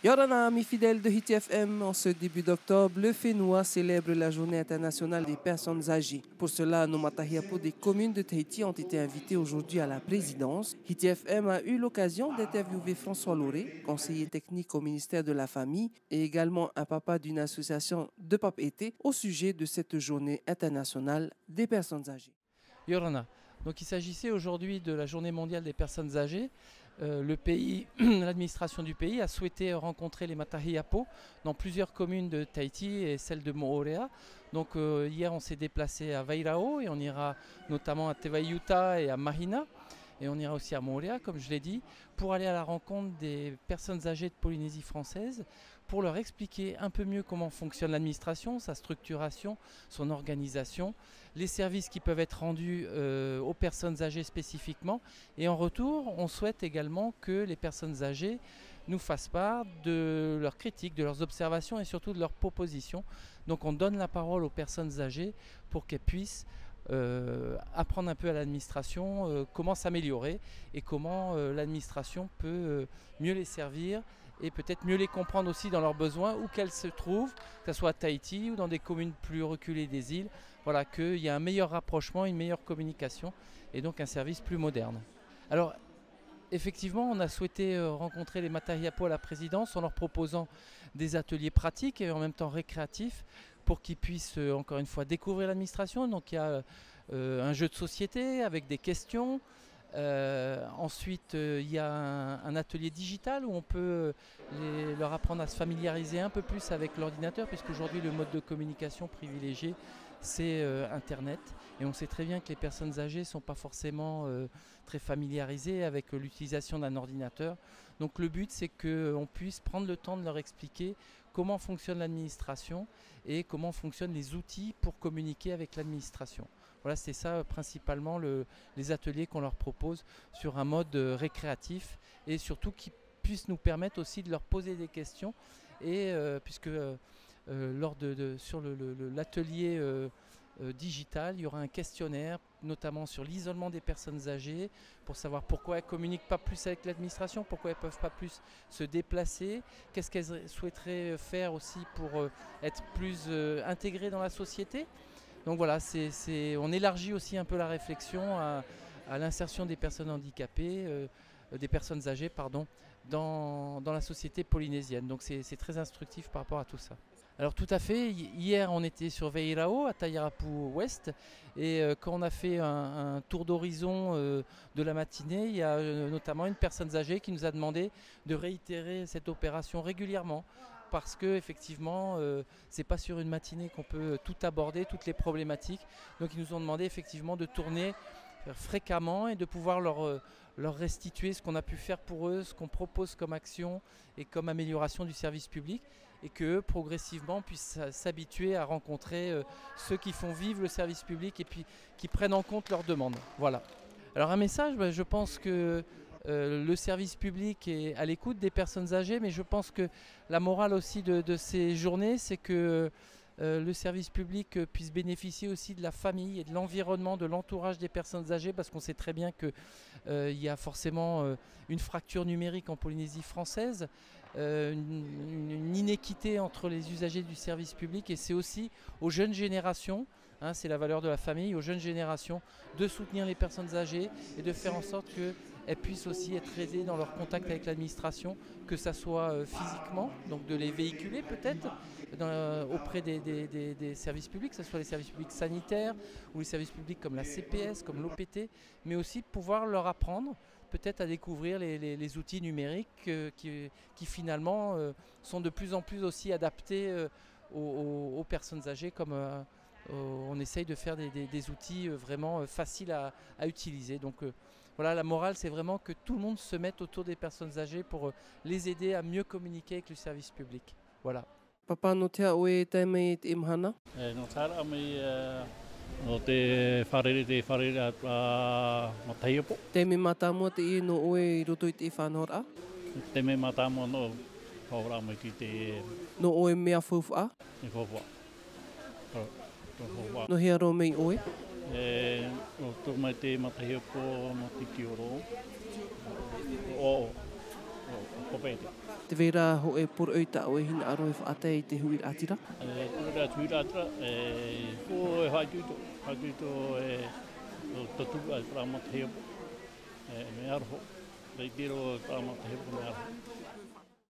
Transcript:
Yorana, amis fidèles de Hit FM, en ce début d'octobre, le Fénois célèbre la Journée internationale des personnes âgées. Pour cela, nos matahiapos des communes de Tahiti ont été invités aujourd'hui à la présidence. Hit FM a eu l'occasion d'interviewer François Lauré, conseiller technique au ministère de la Famille, et également un papa d'une association de pape-été au sujet de cette Journée internationale des personnes âgées. Yorana. Donc il s'agissait aujourd'hui de la Journée mondiale des personnes âgées. Le pays, l'administration du pays a souhaité rencontrer les matahiapos dans plusieurs communes de Tahiti et celle de Moorea. Donc hier on s'est déplacé à Vairao et on ira notamment à Te Vaiuta et à Mahina. Et on ira aussi à Moorea, comme je l'ai dit, pour aller à la rencontre des personnes âgées de Polynésie française, pour leur expliquer un peu mieux comment fonctionne l'administration, sa structuration, son organisation, les services qui peuvent être rendus aux personnes âgées spécifiquement. Et en retour, on souhaite également que les personnes âgées nous fassent part de leurs critiques, de leurs observations et surtout de leurs propositions. Donc on donne la parole aux personnes âgées pour qu'elles puissent apprendre un peu à l'administration comment s'améliorer et comment l'administration peut mieux les servir et peut-être mieux les comprendre aussi dans leurs besoins, où qu'elles se trouvent, que ce soit à Tahiti ou dans des communes plus reculées des îles. Voilà, qu'il y a un meilleur rapprochement, une meilleure communication et donc un service plus moderne. Alors, effectivement, on a souhaité rencontrer les matahiapos à la présidence en leur proposant des ateliers pratiques et en même temps récréatifs pour qu'ils puissent encore une fois découvrir l'administration. Donc il y a un jeu de société avec des questions. Ensuite, il y a un atelier digital où on peut leur apprendre à se familiariser un peu plus avec l'ordinateur, puisqu'aujourd'hui le mode de communication privilégié c'est Internet. Et on sait très bien que les personnes âgées ne sont pas forcément très familiarisées avec l'utilisation d'un ordinateur. Donc le but c'est qu'on puisse prendre le temps de leur expliquer comment fonctionne l'administration et comment fonctionnent les outils pour communiquer avec l'administration. Voilà, c'est ça principalement les ateliers qu'on leur propose sur un mode récréatif et surtout qui puisse nous permettre aussi de leur poser des questions et puisque sur l'atelier digital, il y aura un questionnaire notamment sur l'isolement des personnes âgées pour savoir pourquoi elles ne communiquent pas plus avec l'administration, pourquoi elles ne peuvent pas plus se déplacer, qu'est-ce qu'elles souhaiteraient faire aussi pour être plus intégrées dans la société. Donc voilà, on élargit aussi un peu la réflexion à l'insertion des personnes handicapées, des personnes âgées, pardon, dans la société polynésienne. Donc c'est très instructif par rapport à tout ça. Alors tout à fait, hier on était sur Vairao à Tairapu Ouest et quand on a fait un tour d'horizon de la matinée, il y a notamment une personne âgée qui nous a demandé de réitérer cette opération régulièrement parce que effectivement c'est pas sur une matinée qu'on peut tout aborder, toutes les problématiques. Donc ils nous ont demandé effectivement de tourner fréquemment et de pouvoir leur restituer ce qu'on a pu faire pour eux, ce qu'on propose comme action et comme amélioration du service public, et qu'eux progressivement puissent s'habituer à rencontrer ceux qui font vivre le service public et puis qui prennent en compte leurs demandes. Voilà. Alors un message, je pense que le service public est à l'écoute des personnes âgées, mais je pense que la morale aussi de ces journées, c'est que le service public puisse bénéficier aussi de la famille et de l'environnement, de l'entourage des personnes âgées, parce qu'on sait très bien qu'il y a forcément une fracture numérique en Polynésie française, une inéquité entre les usagers du service public, et c'est aussi aux jeunes générations, c'est la valeur de la famille, aux jeunes générations de soutenir les personnes âgées et de faire en sorte qu'elles puissent aussi être aidées dans leur contact avec l'administration, que ça soit physiquement, donc de les véhiculer peut-être auprès des services publics, que ce soit les services publics sanitaires ou les services publics comme la CPS, comme l'OPT, mais aussi de pouvoir leur apprendre peut-être à découvrir les outils numériques qui finalement sont de plus en plus aussi adaptés aux personnes âgées, comme on essaye de faire des outils vraiment faciles à utiliser. Donc voilà, la morale c'est vraiment que tout le monde se mette autour des personnes âgées pour les aider à mieux communiquer avec le service public. Voilà. Papa notea oe taimei te imhana? No tara mai no te wharere a Matahiapo. Taimei matamua te i no oe I roto I te whanora? Te me matamo no haura mai ki te No oe mea whawha? e whawha. No hea ro mei oe? No tō mai te Matahiapo no te Kioro. O kopete. Te veira ho e por oita o e hina aro e whaate i te hui atira. Pura tuiratra, ko e haikuito to tuku ai pramatahia me arho. Reikiro pramatahia me arho.